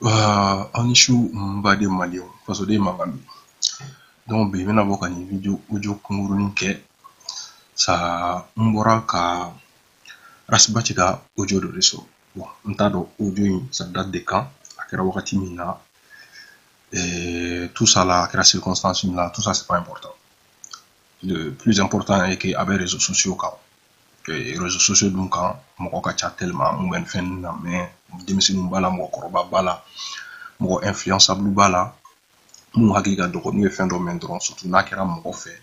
an issue mbade malio parce que magami donc be mena boka ni video kungurunin ke sa mbora ka rasbati ka audio de reso bon ntado audio ça date de quand akira wakati mina tout ça là akira circonstance là tout ça c'est pas important. Le plus important est que avec réseaux sociaux quand que réseaux sociaux donc quand moko ka chat tellement mu ben fen na mais demisi mu bala mo koroba bala mo influençable bala mu hakika doko ni fen do men dron surtout na kera mo fait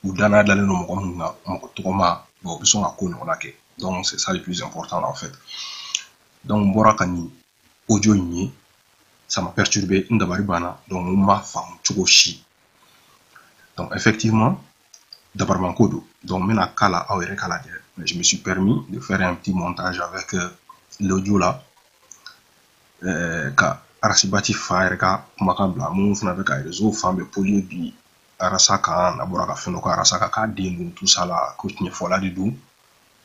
ou dana dalé no mo nga mo to ma bo biso nga ko no ke donc c'est ça le plus important là, en fait. Donc bora kani audio ni ça m'a perturbé ndabari bana donc ma femme chogoshi donc effectivement d'abord mon code donc mena kala awere kala mais je me suis permis de faire un petit montage avec l'audio là ka arasibati fire ka makambla mun funa avec les réseaux femmes polio bi arasaka na boraka fendo ka arasaka ka dingu tout ça là que tu ne fola du tout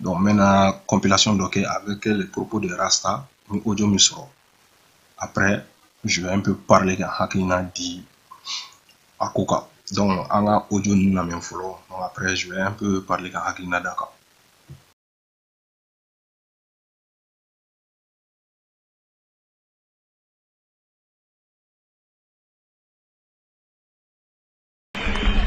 donc maintenant compilation donc avec les propos de Rasta ni audio misro après je vais un peu parler de hakina di akoka donc anga audio ni na men folo donc après je vais un peu parler de hakina daka.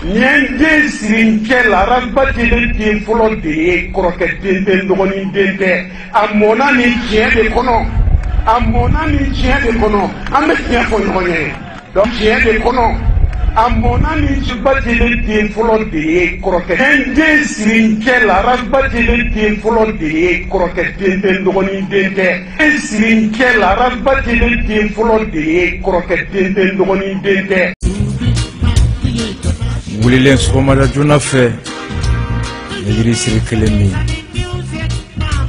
Nyende sirinke la ragbati de tin folo de kroket den dogoni dente amona ni tien de kono amona ni tien de kono ame tien fo ngonye donc tien de kono amona ni jibati de tin folo de kroket nyende sirinke la ragbati de tin folo de kroket den dogoni dente sirinke la ragbati de tin folo de kroket den dogoni dente wulilen sɔgɔmada joona fɛ ne yiri siri kelen min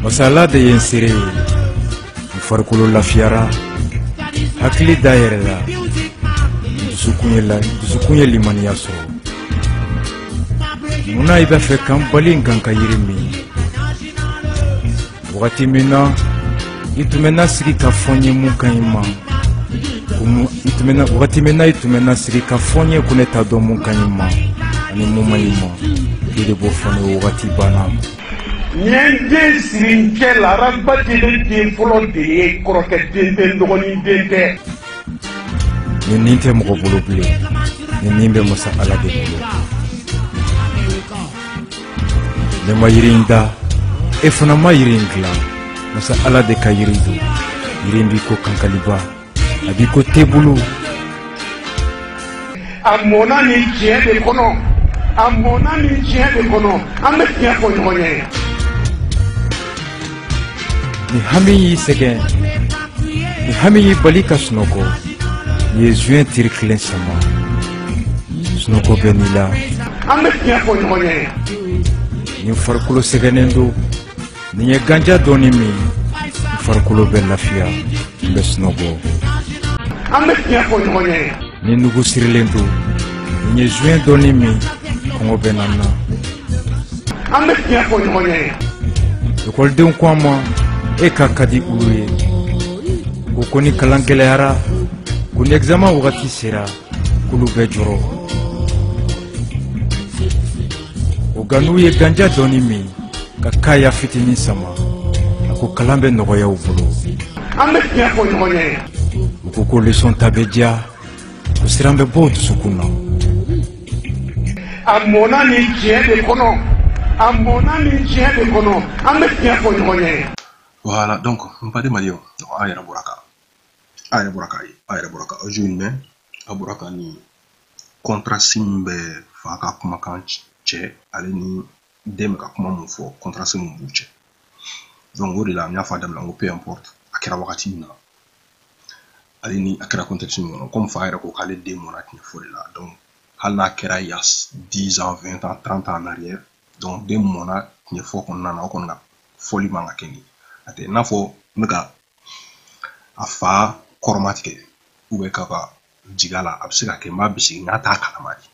masala de ye n sere ye n farikolo lafiyara hakili da yɛrɛ la dusukun ye limaniya sɔrɔ munna i bɛ fɛ kan bali n kan ka yiri min wagati min na i tun bɛ na sigi ka fɔ n ye mun ka ɲi ma wagati min na i tun bɛ na sigi ka fɔ n ye ko ne t'a dɔn mun ka ɲi ma ani mun man ɲi ma i de b'o fɔ ne wagati banna nyende sirinke la ragbati de tin folo de ye kɔrɔkɛ den dɔgɔnin den tɛ ni nin tɛ mɔgɔ bolo bilen ni nin bɛ masa ala de bolo ne ma yiri in da e fana ma yiri in dilan masa ala de ka yiri don yiri in b'i ko kankaliba a b'i ko tebulu amona ni tiɲɛ de kɔnɔ amona ni tiɲɛ de kɔnɔ an bɛ tiɲɛ fɔ ɲɔgɔn ye ni hami y'i sɛgɛn ni hami y'i bali ka sunɔgɔ ni ye juin tiri kelen sama sunɔgɔ bɛ n'i la an bɛ tiɲɛ fɔ ɲɔgɔn ye ni farikolo sɛgɛnnen don ni ye ganja dɔɔni min ni farikolo bɛ lafiya n bɛ sunɔgɔ an bɛ tiɲɛ fɔ ɲɔgɔn ye ni nugu sirilen don ni ye juin dɔɔni min kɔngɔ bɛ na n na an bɛ tiɲɛ fɔ ɲɔgɔn ye ekɔlidenw ko an ma e ka ka di olu ye ko ni kalan gɛlɛyara ko ni examen wagati sera k'olu bɛ jɔrɔ o ga n'u ye ganja dɔɔni min ka kaya fitinin sama a ko kalan bɛ nɔgɔya u bolo an bɛ tiɲɛ fɔ ɲɔgɔn ye u ko leçon ta bɛ diya ko siran bɛ bɔ o dusukun na amona ni tiɲɛ de kɔnɔ amona ni tiɲɛ de kɔnɔ an bɛ tiɲɛ fɔ ɲɔgɔn ye Voilà, donc on parle de Malio, ayera boraka aujourd'hui mais aboraka ni contrat simbe faka kuma kan che ale ni dem ka kuma mun fo contrat sim mun buche donc ori la nya fa dam la peu importe akira wakati na ale ni akira contexte non comme fa ayera ko kale dem mon atni fo la donc hal na kera yas 10 ans 20 ans 30 ans en arrière donc dem mon atni fo kon na ko na foli manga keni ate nafo nika afa koromatike ube kaka jigala absika ke mabisi ngata kalama di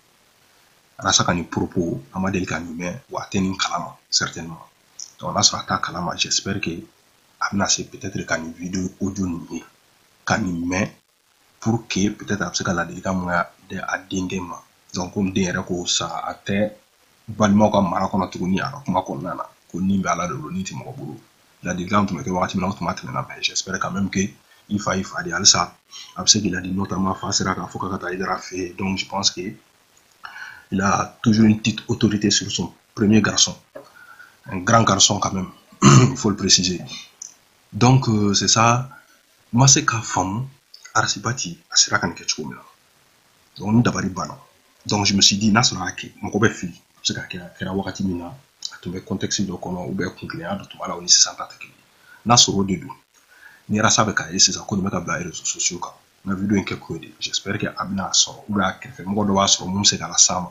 rasa kani propos amadeli kanime wa teni kalama certainement donc là sera ta kalama j'espère que amna c'est peut-être kani vidéo audio ni kanime pour que peut-être après que la délika moya de adingema donc comme dire ko sa ate balmo ka mara kono tuguni ara kuma ko nana ko nimbe ala de loni ti mo bulu la délika to me ke wakati na to matena na j'espère quand même que il fa di alsa après qu'il a dit notamment face à la foka kata idra fait donc je pense que il a toujours une petite autorité sur son premier garçon un grand garçon quand même il faut le préciser donc c'est ça moi c'est ka femme arsibati asira kan ke chumina donc dabari bana donc je me suis dit na sera ki moko be fili c'est ka kera wakati mina atumbe contexte do kono ube kunkle ado to ala oni 600 takili na soro de do ni rasa be ka ese sa ko me ka ba réseaux sociaux ka na video en quelque chose j'espère que abna so ou la kefe moko do wa so mum se kala sama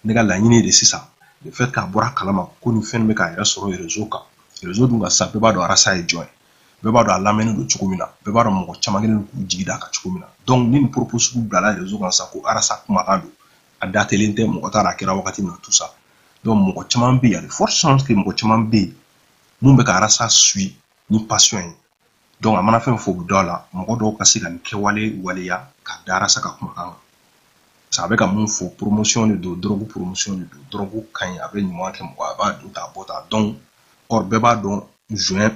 ne ga la nyine de sisa le fait ka bora kalama ko ni fen me ka ira so réseau ka réseau dunga sa be ba do rasa e join be ba do alamene do chukumina be ba do mo chamagene ku jigida ka chukumina donc ni propose ku bla la réseau ka sa ko arasa kuma ado adatelente mo ta ra kira wakati na tout ça donc mo chamambe ya de forte chance que mo chamambe mum be ka arasa sui ni passion donc amana fen fo dola mo do ka siga ni kewale waleya ka darasa ka kuma kan ça avec mon faux promotion de drogue promotion de drogue quand avec moi que moi ba do ta bota donc or beba don juin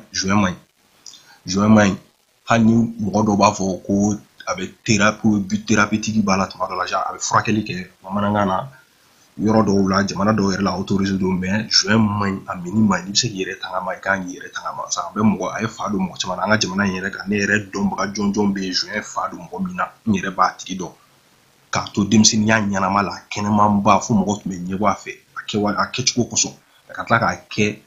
mai hani mo do ba fo ko avec thérapie but thérapeutique bala to la ja avec frakeli ke mamana ngana yoro do la jamana do la autorisé do mais juin mai a minima ni se yere tanga mai kan yere tanga ma sa be mo ay fa do mo chama nga jamana yere ka ne yere do ba jonjon be juin fa do mo mina yere ba tiki do ka to dimsi nyanya mala kenema mba fu mo to menye wa fe akewa akechiko koso ka tla ka ke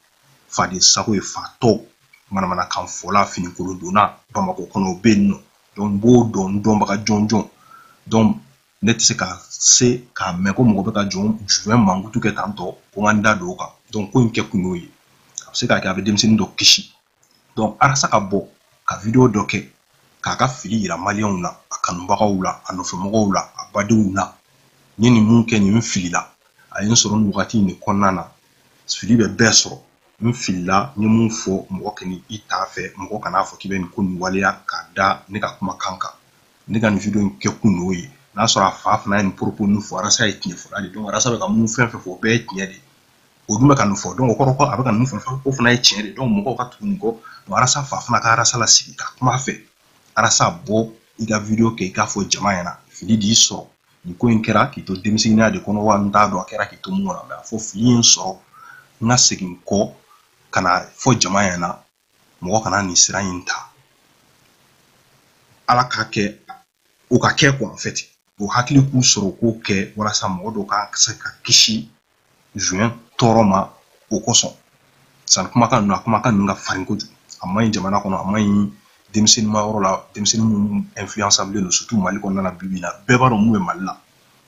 fa de sako e fa to mana kan fola fini ko dona ba mako kono benno don bo don ba jonjon donc net se ka me ko mo be ka jon juin mangu to ke tanto ko nganda do ka donc ko nke kunoyi se ka ave dimsi ndo kishi donc arasa ka bo ka video doke ka fili ira malion na akanumba wula anofe mo wula abaduna nyini munke ni mfilila ayin soro wakati ni konana fili be besoro mfilila ni munfo mo keni itafe mo kana fo kibe ni kunu waliya kada ne ka kuma kanka ne ka ni video nke kunoyi na soro afaf na ni propos nu fo arasa etni fo ali donc arasa be ka mun fenfe fo be etni de oduma kan fo donc ko abaka nu fo fo na etni de donc mo ka tunu ko arasa afaf na ka arasa la sika kuma fe arasa bo iga video ke ka fo jamaana fili di so ni ko inkera ki to demisina de kono wa nda do akera ki to mo na fo fili so na segin ko kana fo jamaana mo kana ni sirayinta ala ka ke o ka ke ko en fait o hakili ku soro ko ke wala sa mo do ka ka kishi juin toroma o koso san kuma kan nga farin ko amma jamana kono amma demseni ma orola demseni mu influençable no surtout mali ko nana bibina beba do mu malla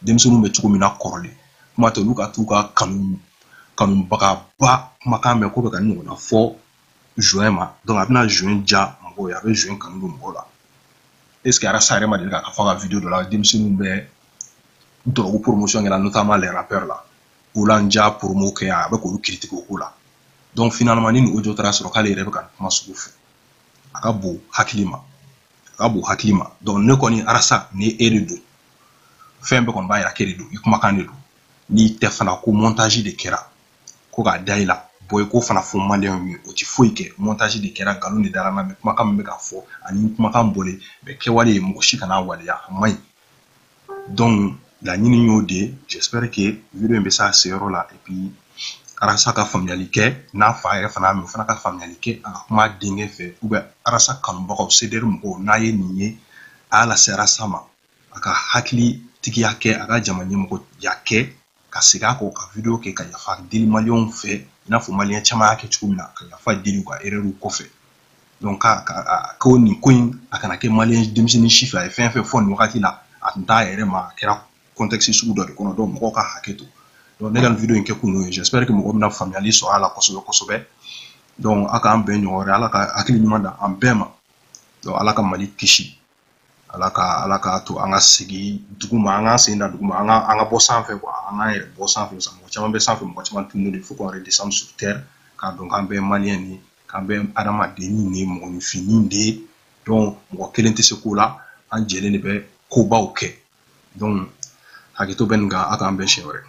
demseni mu be chuko mina korole kuma to luka tuka kanum baka ba makame ko be kan no na fo juin ma donc abna juin ja mbo ya be juin kan no mbola est-ce que ara sare ma de ka fa vidéo de la demseni be drogue promotion et notamment les rappeurs là Oulanja promo ke ya be ko critique ko la donc finalement ni audio trace ro kale rebe kan kuma sufu akabu hakilima donc ne koni arasa ni eredo fembe kon ba ya keredo ikuma kanelo ni tefana ko montage de kera ko ga daila boy ko fana fo malien mi o ti foike montage de kera galon de dara na be kuma kam be ka fo ani kuma kam bolé be ke wale mo shika na wale ya mai donc la nini yode j'espère que vidéo mbe ça sero là et puis arasa ka familialité na fa ya fana mi fana ka familialité ma dingue fait ou be arasa kan bako ceder mo na ye niye ala sera sama aka hakli tiki yake aka jamani mo yake ka siga ko ka video ke ka ya fa dili malion fait na fo malien chama yake chukumina ka ya fa dili ko ereru ko fait donc ko ni coin aka na ke malien demsini chiffre e fin fon wakati la atenta ere ma kera contexte sous do ko no do mo ka haketo donc negal vidéo nke kuno j'espère que mo na familiali so ala kosobe donc aka ambe nyore ala ka akili nyumanda ambema donc ala ka mali kishi ala ka to anga sigi duguma anga senda duguma anga bosan fe quoi anga bosan fe ça mo chama be sanfe mo chama tunu il faut qu'on redescende sur terre quand donc ambe malien ni kambe adama deni ni mo fini de donc mɔgɔ kelen tɛ se ko la an jɛlen de bɛ kobaw kɛ donc hakɛto bɛ nin kan a k'an bɛn siɲɛ wɛrɛ